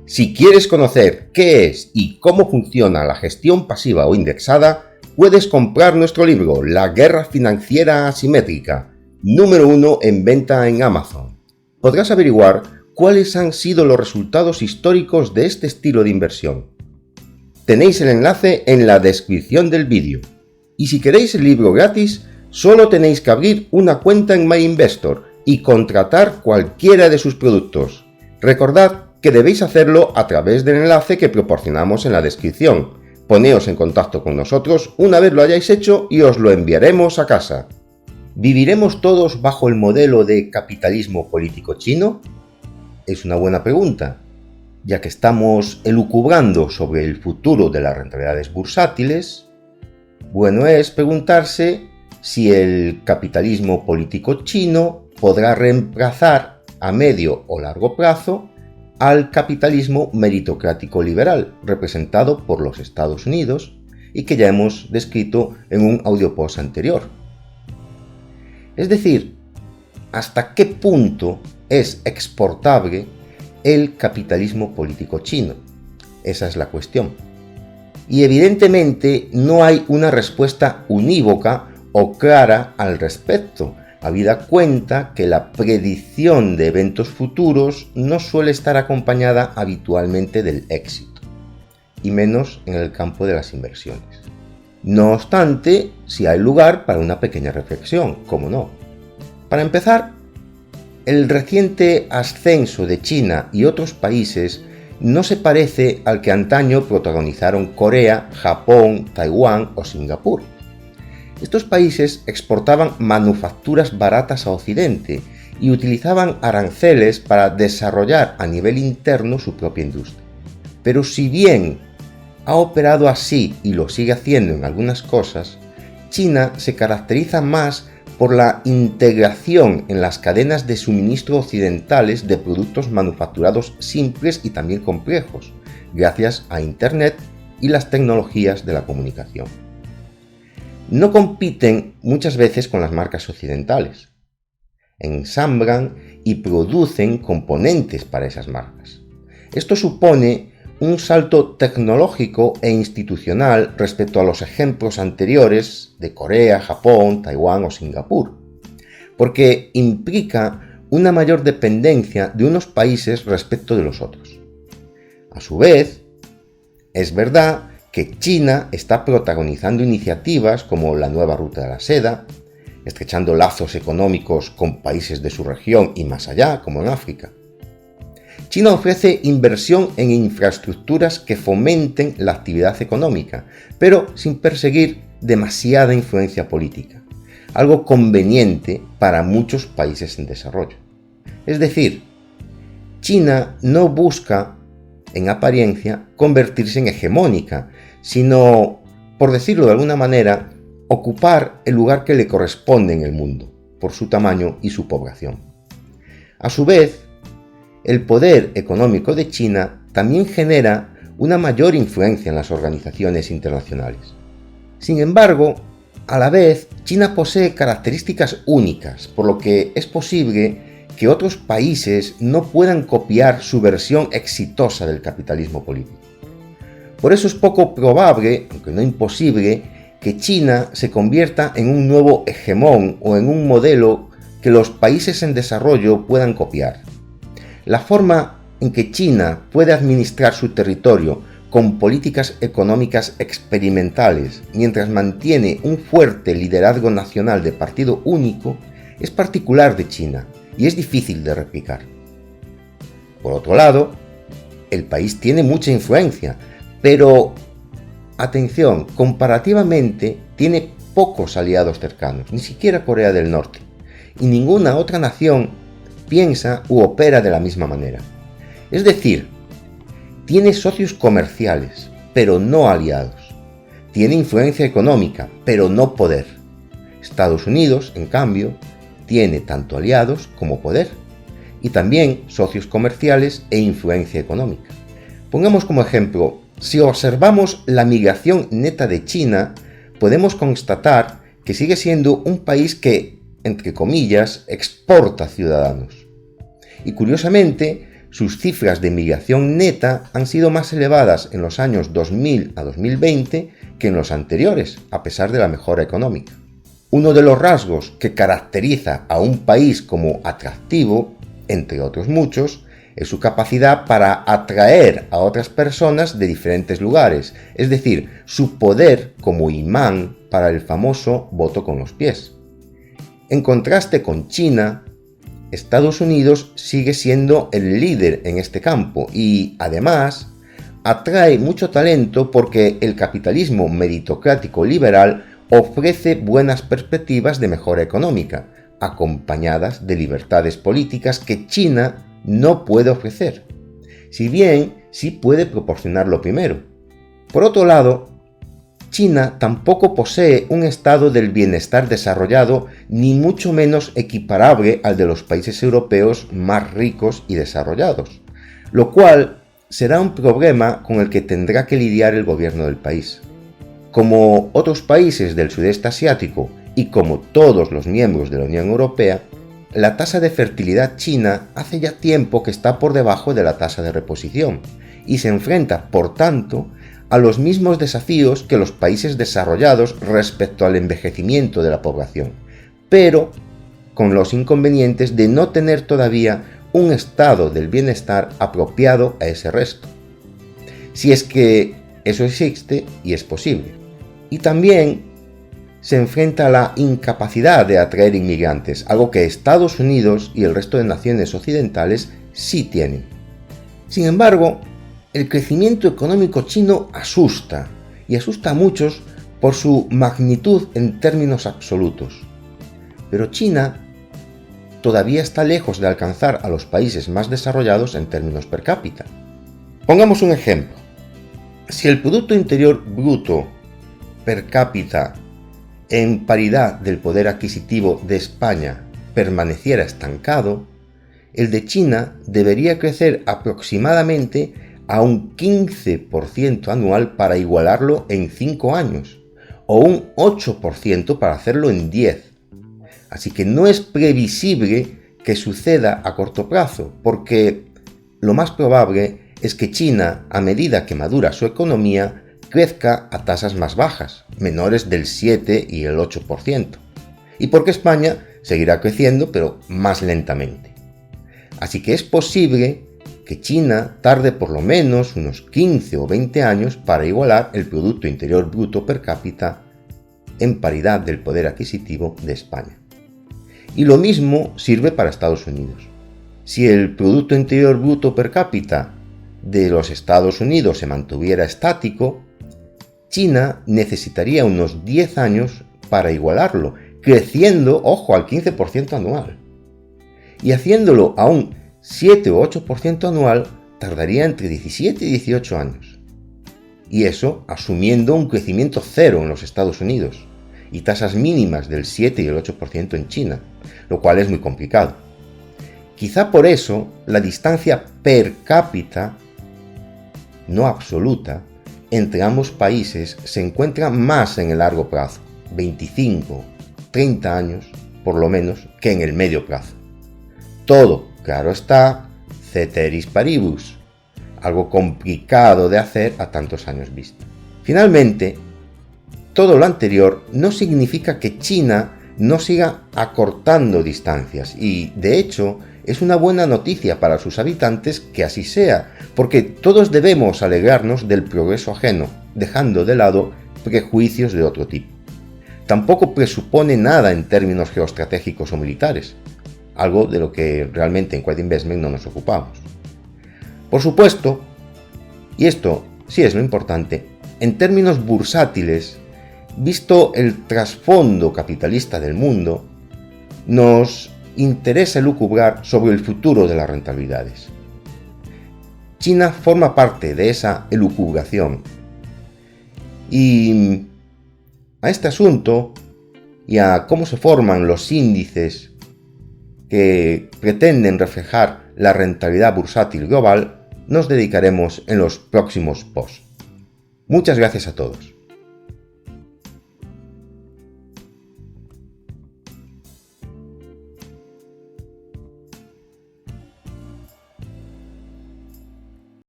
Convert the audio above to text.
Si quieres conocer qué es y cómo funciona la gestión pasiva o indexada, puedes comprar nuestro libro La Guerra Financiera Asimétrica, número 1 en venta en Amazon. Podrás averiguar cuáles han sido los resultados históricos de este estilo de inversión. Tenéis el enlace en la descripción del vídeo. Y si queréis el libro gratis, solo tenéis que abrir una cuenta en MyInvestor y contratar cualquiera de sus productos. Recordad que debéis hacerlo a través del enlace que proporcionamos en la descripción. Poneos en contacto con nosotros una vez lo hayáis hecho y os lo enviaremos a casa. ¿Viviremos todos bajo el modelo de capitalismo político chino? Es una buena pregunta, ya que estamos elucubrando sobre el futuro de las rentabilidades bursátiles. Bueno es preguntarse si el capitalismo político chino podrá reemplazar a medio o largo plazo al capitalismo meritocrático liberal representado por los Estados Unidos y que ya hemos descrito en un audiopost anterior. Es decir, ¿hasta qué punto es exportable el capitalismo político chino? Esa es la cuestión. Y evidentemente no hay una respuesta unívoca o clara al respecto, habida cuenta que la predicción de eventos futuros no suele estar acompañada habitualmente del éxito, y menos en el campo de las inversiones. No obstante, sí hay lugar para una pequeña reflexión, ¿cómo no? Para empezar, el reciente ascenso de China y otros países no se parece al que antaño protagonizaron Corea, Japón, Taiwán o Singapur. Estos países exportaban manufacturas baratas a Occidente y utilizaban aranceles para desarrollar a nivel interno su propia industria. Pero si bien ha operado así y lo sigue haciendo en algunas cosas, China se caracteriza más por la integración en las cadenas de suministro occidentales de productos manufacturados simples y también complejos, gracias a Internet y las tecnologías de la comunicación. No compiten muchas veces con las marcas occidentales. Ensamblan y producen componentes para esas marcas. Esto supone un salto tecnológico e institucional respecto a los ejemplos anteriores de Corea, Japón, Taiwán o Singapur, porque implica una mayor dependencia de unos países respecto de los otros. A su vez, es verdad que China está protagonizando iniciativas como la nueva ruta de la seda, estrechando lazos económicos con países de su región y más allá, como en África. China ofrece inversión en infraestructuras que fomenten la actividad económica, pero sin perseguir demasiada influencia política, algo conveniente para muchos países en desarrollo. Es decir, China no busca, en apariencia, convertirse en hegemónica, sino, por decirlo de alguna manera, ocupar el lugar que le corresponde en el mundo, por su tamaño y su población. A su vez, el poder económico de China también genera una mayor influencia en las organizaciones internacionales. Sin embargo, a la vez, China posee características únicas, por lo que es posible que otros países no puedan copiar su versión exitosa del capitalismo político. Por eso es poco probable, aunque no imposible, que China se convierta en un nuevo hegemón o en un modelo que los países en desarrollo puedan copiar. La forma en que China puede administrar su territorio con políticas económicas experimentales mientras mantiene un fuerte liderazgo nacional de partido único es particular de China y es difícil de replicar. Por otro lado, el país tiene mucha influencia, pero, atención, comparativamente tiene pocos aliados cercanos, ni siquiera Corea del Norte, y ninguna otra nación piensa u opera de la misma manera. Es decir, tiene socios comerciales, pero no aliados. Tiene influencia económica, pero no poder. Estados Unidos, en cambio, tiene tanto aliados como poder, y también socios comerciales e influencia económica. Pongamos como ejemplo, si observamos la migración neta de China, podemos constatar que sigue siendo un país que, entre comillas, exporta ciudadanos. Y curiosamente, sus cifras de migración neta han sido más elevadas en los años 2000 a 2020 que en los anteriores, a pesar de la mejora económica. Uno de los rasgos que caracteriza a un país como atractivo, entre otros muchos, es su capacidad para atraer a otras personas de diferentes lugares, es decir, su poder como imán para el famoso voto con los pies. En contraste con China, Estados Unidos sigue siendo el líder en este campo y, además, atrae mucho talento porque el capitalismo meritocrático liberal ofrece buenas perspectivas de mejora económica, acompañadas de libertades políticas que China no puede ofrecer, si bien sí puede proporcionar lo primero. Por otro lado, China tampoco posee un estado del bienestar desarrollado, ni mucho menos equiparable al de los países europeos más ricos y desarrollados, lo cual será un problema con el que tendrá que lidiar el gobierno del país. Como otros países del sudeste asiático y como todos los miembros de la Unión Europea, la tasa de fertilidad china hace ya tiempo que está por debajo de la tasa de reposición y se enfrenta, por tanto, a los mismos desafíos que los países desarrollados respecto al envejecimiento de la población, pero con los inconvenientes de no tener todavía un estado del bienestar apropiado a ese resto. Si es que eso existe y es posible. Y también se enfrenta a la incapacidad de atraer inmigrantes, algo que Estados Unidos y el resto de naciones occidentales sí tienen. Sin embargo, el crecimiento económico chino asusta, y asusta a muchos por su magnitud en términos absolutos. Pero China todavía está lejos de alcanzar a los países más desarrollados en términos per cápita. Pongamos un ejemplo. Si el Producto Interior Bruto per cápita en paridad del poder adquisitivo de España permaneciera estancado, el de China debería crecer aproximadamente a un 15% anual para igualarlo en 5 años, o un 8% para hacerlo en 10. Así que no es previsible que suceda a corto plazo, porque lo más probable es que China, a medida que madura su economía, crezca a tasas más bajas, menores del 7 y el 8%, y porque España seguirá creciendo pero más lentamente. Así que es posible que China tarde por lo menos unos 15 o 20 años para igualar el Producto Interior Bruto per cápita en paridad del poder adquisitivo de España. Y lo mismo sirve para Estados Unidos. Si el Producto Interior Bruto per cápita de los Estados Unidos se mantuviera estático, China necesitaría unos 10 años para igualarlo, creciendo, ojo, al 15% anual. Y haciéndolo a un 7 o 8% anual, tardaría entre 17 y 18 años. Y eso asumiendo un crecimiento cero en los Estados Unidos y tasas mínimas del 7 y el 8% en China, lo cual es muy complicado. Quizá por eso la distancia per cápita, no absoluta, entre ambos países se encuentra más en el largo plazo, 25, 30 años por lo menos, que en el medio plazo. Todo, claro está, ceteris paribus, algo complicado de hacer a tantos años vista. Finalmente, todo lo anterior no significa que China no siga acortando distancias y, de hecho, es una buena noticia para sus habitantes que así sea, porque todos debemos alegrarnos del progreso ajeno, dejando de lado prejuicios de otro tipo. Tampoco presupone nada en términos geoestratégicos o militares, algo de lo que realmente en Quiet Investment no nos ocupamos. Por supuesto, y esto sí es lo importante, en términos bursátiles, visto el trasfondo capitalista del mundo, nos interesa lucubrar sobre el futuro de las rentabilidades. China forma parte de esa elucubración. Y a este asunto y a cómo se forman los índices que pretenden reflejar la rentabilidad bursátil global, nos dedicaremos en los próximos posts. Muchas gracias a todos.